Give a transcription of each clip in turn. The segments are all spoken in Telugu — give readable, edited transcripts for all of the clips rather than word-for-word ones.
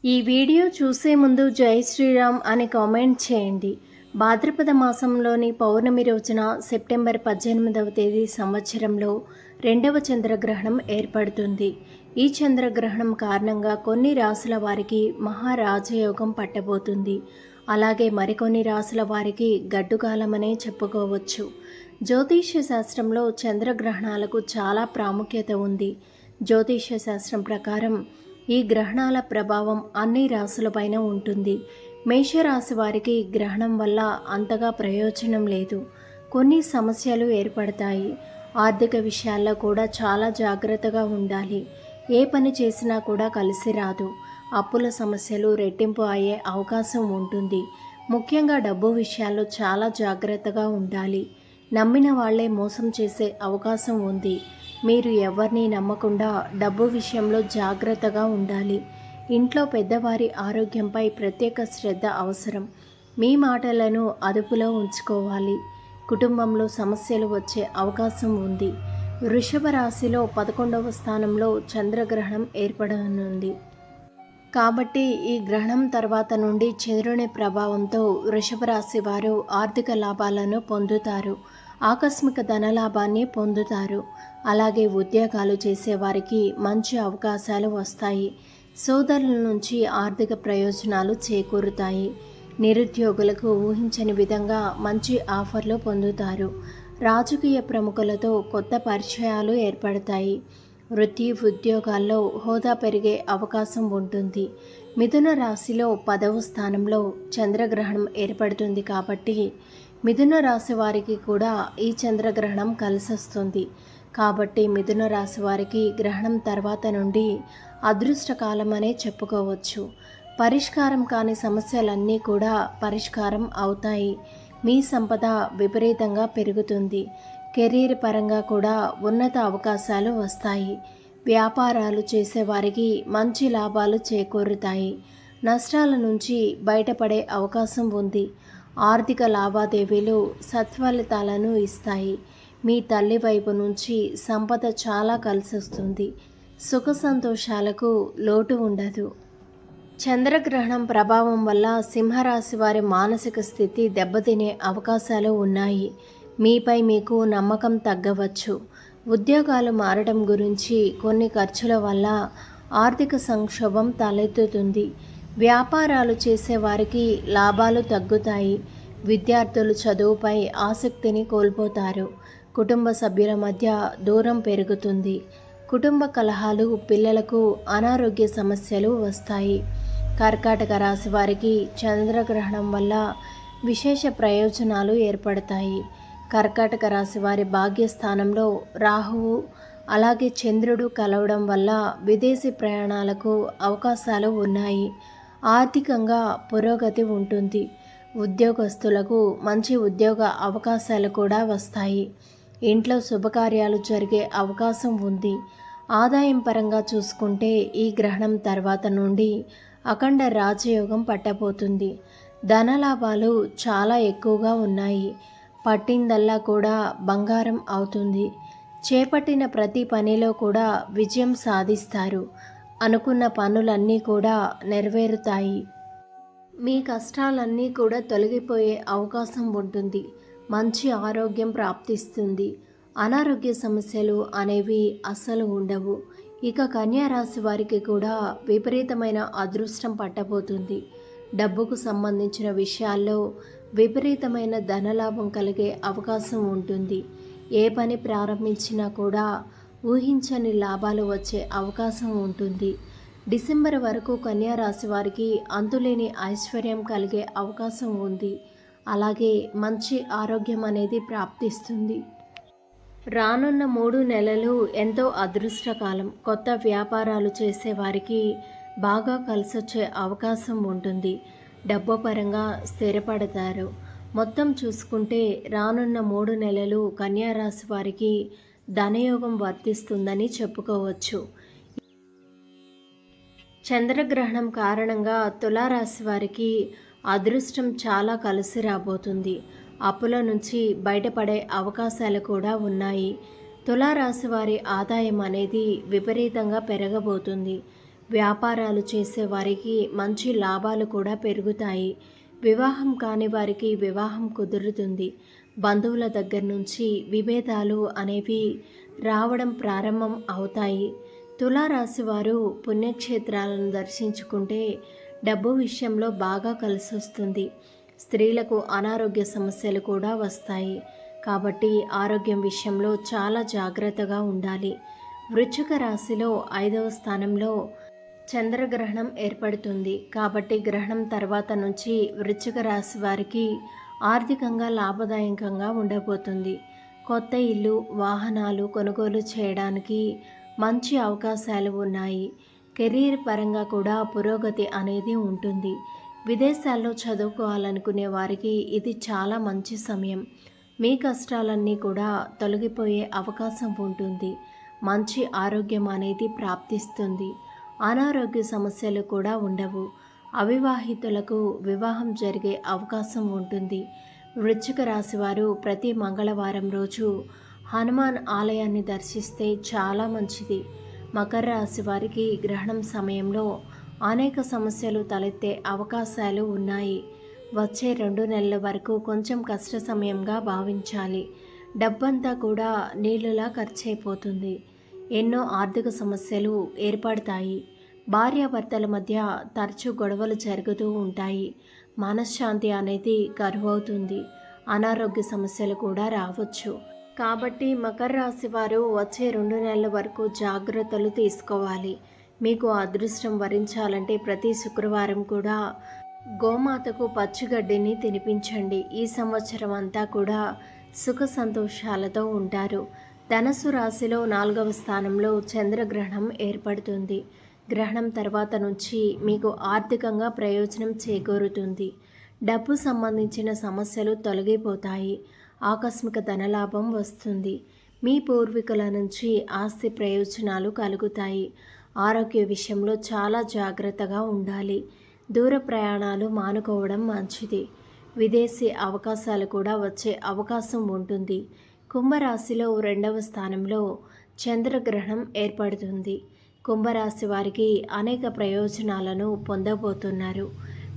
ఈ వీడియో చూసే ముందు జై శ్రీరామ్ అని కామెంట్ చేయండి. భాద్రపద మాసంలోని పౌర్ణమి రోజున సెప్టెంబర్ 18వ తేదీ సంవత్సరంలో రెండవ చంద్రగ్రహణం ఏర్పడుతుంది. ఈ చంద్రగ్రహణం కారణంగా కొన్ని రాశుల వారికి మహారాజయోగం పట్టబోతుంది. అలాగే మరికొన్ని రాశుల వారికి గడ్డుకాలమనే చెప్పుకోవచ్చు. జ్యోతిష్య శాస్త్రంలో చంద్రగ్రహణాలకు చాలా ప్రాముఖ్యత ఉంది. జ్యోతిష్య శాస్త్రం ప్రకారం ఈ గ్రహణాల ప్రభావం అన్ని రాశులపైన ఉంటుంది. మేషరాశి వారికి గ్రహణం వల్ల అంతగా ప్రయోజనం లేదు. కొన్ని సమస్యలు ఏర్పడతాయి. ఆర్థిక విషయాల్లో కూడా చాలా జాగ్రత్తగా ఉండాలి. ఏ పని చేసినా కూడా కలిసి రాదు. అప్పుల సమస్యలు రెట్టింపు అయ్యే అవకాశం ఉంటుంది. ముఖ్యంగా డబ్బు విషయాల్లో చాలా జాగ్రత్తగా ఉండాలి. నమ్మిన వాళ్లే మోసం చేసే అవకాశం ఉంది. మీరు ఎవరిని నమ్మకుండా డబ్బు విషయంలో జాగ్రత్తగా ఉండాలి. ఇంట్లో పెద్దవారి ఆరోగ్యంపై ప్రత్యేక శ్రద్ధ అవసరం. మీ మాటలను అదుపులో ఉంచుకోవాలి. కుటుంబంలో సమస్యలు వచ్చే అవకాశం ఉంది. వృషభ రాశిలో 11వ స్థానంలో చంద్రగ్రహణం ఏర్పడనుంది. కాబట్టి ఈ గ్రహణం తర్వాత నుండి చంద్రుని ప్రభావంతో వృషభ రాశి వారు ఆర్థిక లాభాలను పొందుతారు. ఆకస్మిక ధనలాభాన్ని పొందుతారు. అలాగే ఉద్యోగాలు చేసేవారికి మంచి అవకాశాలు వస్తాయి. సోదరుల నుంచి ఆర్థిక ప్రయోజనాలు చేకూరుతాయి. నిరుద్యోగులకు ఊహించని విధంగా మంచి ఆఫర్లు పొందుతారు. రాజకీయ ప్రముఖులతో కొత్త పరిచయాలు ఏర్పడతాయి. వృత్తి ఉద్యోగాల్లో హోదా పెరిగే అవకాశం ఉంటుంది. మిథున రాశిలో 10వ స్థానంలో చంద్రగ్రహణం ఏర్పడుతుంది. కాబట్టి మిథున రాశి వారికి కూడా ఈ చంద్రగ్రహణం కలిసొస్తుంది. కాబట్టి మిథున రాశి వారికి గ్రహణం తర్వాత నుండి అదృష్టకాలం అనే చెప్పుకోవచ్చు. పరిష్కారం కాని సమస్యలన్నీ కూడా పరిష్కారం అవుతాయి. మీ సంపద విపరీతంగా పెరుగుతుంది. కెరీర్ పరంగా కూడా ఉన్నత అవకాశాలు వస్తాయి. వ్యాపారాలు చేసేవారికి మంచి లాభాలు చేకూరుతాయి. నష్టాల నుంచి బయటపడే అవకాశం ఉంది. ఆర్థిక లావాదేవీలు సత్ఫలితాలను ఇస్తాయి. మీ తల్లి వైపు నుంచి సంపద చాలా కలిసొస్తుంది. సుఖ సంతోషాలకు లోటు ఉండదు. చంద్రగ్రహణం ప్రభావం వల్ల సింహరాశి వారి మానసిక స్థితి దెబ్బతినే అవకాశాలు ఉన్నాయి. మీపై మీకు నమ్మకం తగ్గవచ్చు. ఉద్యోగాలు మారడం గురించి కొన్ని ఖర్చుల వల్ల ఆర్థిక సంక్షోభం తలెత్తుతుంది. వ్యాపారాలు చేసేవారికి లాభాలు తగ్గుతాయి. విద్యార్థులు చదువుపై ఆసక్తిని కోల్పోతారు. కుటుంబ సభ్యుల మధ్య దూరం పెరుగుతుంది. కుటుంబ కలహాలు, పిల్లలకు అనారోగ్య సమస్యలు వస్తాయి. కర్కాటక రాశి వారికి చంద్రగ్రహణం వల్ల విశేష ప్రయోజనాలు ఏర్పడతాయి. కర్కాటక రాశి వారి భాగ్యస్థానంలో రాహువు అలాగే చంద్రుడు కలవడం వల్ల విదేశీ ప్రయాణాలకు అవకాశాలు ఉన్నాయి. ఆర్థికంగా పురోగతి ఉంటుంది. ఉద్యోగస్తులకు మంచి ఉద్యోగ అవకాశాలు కూడా వస్తాయి. ఇంట్లో శుభకార్యాలు జరిగే అవకాశం ఉంది. ఆదాయం పరంగా చూసుకుంటే ఈ గ్రహణం తర్వాత నుండి అఖండ రాజయోగం పట్టబోతుంది. ధనలాభాలు చాలా ఎక్కువగా ఉన్నాయి. పట్టిందల్లా కూడా బంగారం అవుతుంది. చేపట్టిన ప్రతి పనిలో కూడా విజయం సాధిస్తారు. అనుకున్న పనులన్నీ కూడా నెరవేరుతాయి. మీ కష్టాలన్నీ కూడా తొలగిపోయే అవకాశం ఉంటుంది. మంచి ఆరోగ్యం ప్రాప్తిస్తుంది. అనారోగ్య సమస్యలు అనేవి అస్సలు ఉండవు. ఇక కన్యా రాశి వారికి కూడా విపరీతమైన అదృష్టం పట్టబోతుంది. డబ్బుకు సంబంధించిన విషయాల్లో విపరీతమైన ధనలాభం కలిగే అవకాశం ఉంటుంది. ఏ పని ప్రారంభించినా కూడా ఊహించని లాభాలు వచ్చే అవకాశం ఉంటుంది. డిసెంబర్ వరకు కన్యా రాశి వారికి అంతులేని ఐశ్వర్యం కలిగే అవకాశం ఉంది. అలాగే మంచి ఆరోగ్యం అనేది ప్రాప్తిస్తుంది. రానున్న 3 నెలలు ఎంతో అదృష్టకాలం. కొత్త వ్యాపారాలు చేసేవారికి బాగా కలిసొచ్చే అవకాశం ఉంటుంది. డబ్బు పరంగా స్థిరపడతారు. మొత్తం చూసుకుంటే రానున్న 3 నెలలు కన్యా రాశి వారికి ధనయోగం వర్తిస్తుందని చెప్పుకోవచ్చు. చంద్రగ్రహణం కారణంగా తులారాశి వారికి అదృష్టం చాలా కలిసి రాబోతుంది. అప్పుల నుంచి బయటపడే అవకాశాలు కూడా ఉన్నాయి. తులారాశి వారి ఆదాయం అనేది విపరీతంగా పెరగబోతుంది. వ్యాపారాలు చేసే వారికి మంచి లాభాలు కూడా పెరుగుతాయి. వివాహం కాని వారికి వివాహం కుదురుతుంది. బంధువుల దగ్గర నుంచి విభేదాలు అనేవి రావడం ప్రారంభం అవుతాయి. తులారాశి వారు పుణ్యక్షేత్రాలను దర్శించుకుంటే డబ్బు విషయంలో బాగా కలిసొస్తుంది. స్త్రీలకు అనారోగ్య సమస్యలు కూడా వస్తాయి. కాబట్టి ఆరోగ్యం విషయంలో చాలా జాగ్రత్తగా ఉండాలి. వృశ్చిక రాశిలో 5వ స్థానంలో చంద్రగ్రహణం ఏర్పడుతుంది. కాబట్టి గ్రహణం తర్వాత నుంచి వృశ్చిక రాశి వారికి ఆర్థికంగా లాభదాయకంగా ఉండబోతుంది. కొత్త ఇల్లు, వాహనాలు కొనుగోలు చేయడానికి మంచి అవకాశాలు ఉన్నాయి. కెరీర్ పరంగా కూడా పురోగతి అనేది ఉంటుంది. విదేశాల్లో చదువుకోవాలనుకునే వారికి ఇది చాలా మంచి సమయం. మీ కష్టాలన్నీ కూడా తొలగిపోయే అవకాశం ఉంటుంది. మంచి ఆరోగ్యం అనేది ప్రాప్తిస్తుంది. అనారోగ్య సమస్యలు కూడా ఉండవు. అవివాహితులకు వివాహం జరిగే అవకాశం ఉంటుంది. వృశ్చిక రాశి వారు ప్రతి మంగళవారం రోజు హనుమాన్ ఆలయాన్ని దర్శిస్తే చాలా మంచిది. మకర రాశి వారికి గ్రహణం సమయంలో అనేక సమస్యలు తలెత్తే అవకాశాలు ఉన్నాయి. వచ్చే 2 నెలల వరకు కొంచెం కష్ట సమయంగా భావించాలి. డబ్బంతా కూడా నీళ్ళులా ఖర్చయిపోతుంది. ఎన్నో ఆర్థిక సమస్యలు ఏర్పడతాయి. భార్యాభర్తల మధ్య తరచూ గొడవలు జరుగుతూ ఉంటాయి. మనశ్శాంతి అనేది కరువవుతుంది. అనారోగ్య సమస్యలు కూడా రావచ్చు. కాబట్టి మకర రాశి వారు వచ్చే 2 నెలల వరకు జాగ్రత్తలు తీసుకోవాలి. మీకు అదృష్టం వరించాలంటే ప్రతి శుక్రవారం కూడా గోమాతకు పచ్చిగడ్డిని తినిపించండి. ఈ సంవత్సరం అంతా కూడా సుఖ సంతోషాలతో ఉంటారు. ధనస్సు రాశిలో 4వ స్థానంలో చంద్రగ్రహణం ఏర్పడుతుంది. గ్రహణం తర్వాత నుంచి మీకు ఆర్థికంగా ప్రయోజనం చేకూరుతుంది. డబ్బు సంబంధించిన సమస్యలు తొలగిపోతాయి. ఆకస్మిక ధనలాభం వస్తుంది. మీ పూర్వీకుల నుంచి ఆస్తి ప్రయోజనాలు కలుగుతాయి. ఆరోగ్య విషయంలో చాలా జాగ్రత్తగా ఉండాలి. దూర ప్రయాణాలు మానుకోవడం మంచిది. విదేశీ అవకాశాలు కూడా వచ్చే అవకాశం ఉంటుంది. కుంభరాశిలో 2వ స్థానంలో చంద్రగ్రహణం ఏర్పడుతుంది. కుంభరాశి వారికి అనేక ప్రయోజనాలను పొందబోతున్నారు.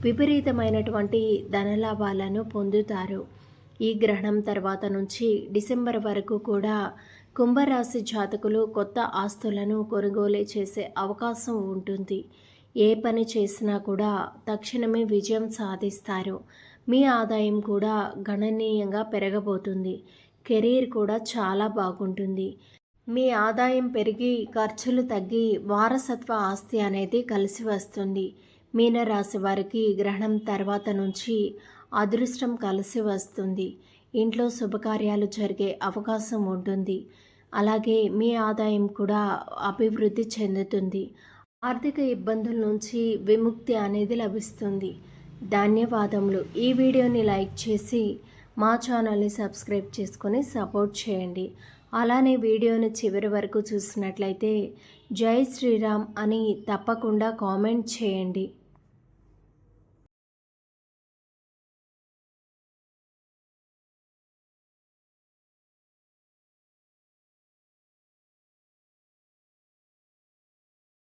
విపరీతమైనటువంటి ధనలాభాలను పొందుతారు. ఈ గ్రహణం తర్వాత నుంచి డిసెంబర్ వరకు కూడా కుంభరాశి జాతకులు కొత్త ఆస్తులను కొనుగోలు చేసే అవకాశం ఉంటుంది. ఏ పని చేసినా కూడా తక్షణమే విజయం సాధిస్తారు. మీ ఆదాయం కూడా గణనీయంగా పెరగబోతుంది. కెరీర్ కూడా చాలా బాగుంటుంది. మీ ఆదాయం పెరిగి ఖర్చులు తగ్గి వారసత్వ ఆస్తి అనేది కలిసి వస్తుంది. మీనరాశి వారికి గ్రహణం తర్వాత నుంచి అదృష్టం కలిసి వస్తుంది. ఇంట్లో శుభకార్యాలు జరిగే అవకాశం ఉంటుంది. అలాగే మీ ఆదాయం కూడా అభివృద్ధి చెందుతుంది. ఆర్థిక ఇబ్బందుల నుంచి విముక్తి అనేది లభిస్తుంది. ధన్యవాదములు. ఈ వీడియోని లైక్ చేసి మా ఛానల్ని సబ్స్క్రైబ్ చేసుకొని సపోర్ట్ చేయండి. అలానే వీడియోని చివరి వరకు చూసినట్లయితే జై శ్రీరామ్ అని తప్పకుండా కామెంట్ చేయండి.